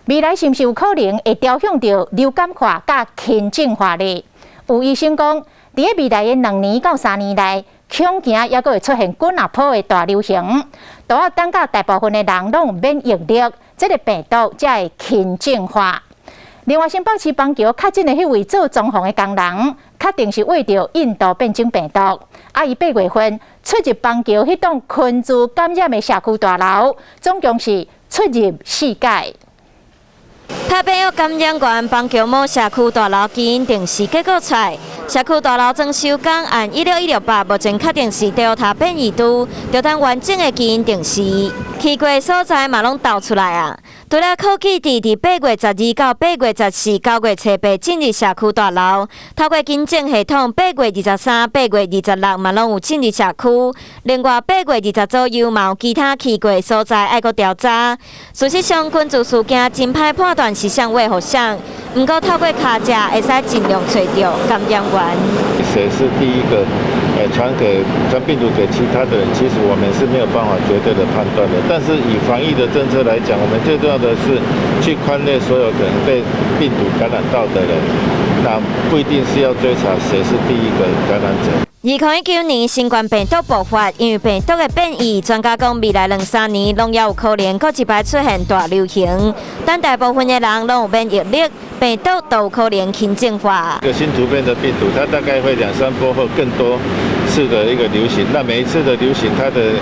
未来是毋是有可能会朝向着流感化甲轻症化呢？有医生讲，伫未来的2年到3年内，恐惊也阁会出现滚下坡的大流行。都要等到大部分的人拢有免疫力，这个病毒才会轻症化。另外，新北市邦桥确诊的迄位做装潢的工人，确定是为着印度变种病毒。伊8月份出入邦桥迄栋群聚感染的社区大楼，总共是出入4届。台北有感染源邦桥某社区大楼基因定序结果出来，社区大楼装修工按16168，目前确定是 Delta 变异株，就等完整的基因定序，去过所在嘛拢导出来啊。除了科技伫8月12到8月14、9月初8进入社区大楼，透过金证系统8月23、8月26嘛拢有进入社区，另外8月20左右嘛有其他去过所在爱阁调查。事实上，群聚事件真歹判断是谁为互谁，不过透过卡架会使尽量找到感染源。谁是第一个传病毒给其他的人，其实我们是没有办法绝对的判断的。但是以防疫的政策来讲，我们最重要的是去宽列所有可能被病毒感染到的人，那不一定是要追查谁是第一个感染者。2019年新冠病毒爆发，因为病毒的变异，专家讲未来2-3年拢也有可能搁一摆出现大流行。但大部分的人拢有免疫力，病毒都有可能轻症化。一个新突变的病毒，它大概会2-3波或更多次的一个流行。那每一次的流行，它的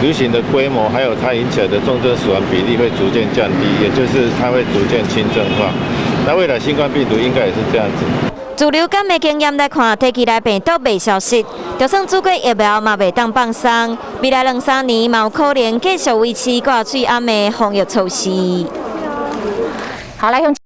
流行的规模，还有它引起来的重症死亡比例会逐渐降低，也就是它会逐渐轻症化。那未来新冠病毒应该也是这样子。自流感的经验来看，短期内病毒未消失，就算做过疫苗嘛袂当放松。未来2-3年嘛有可能继续维持挂水暗的防疫措施。好，来向。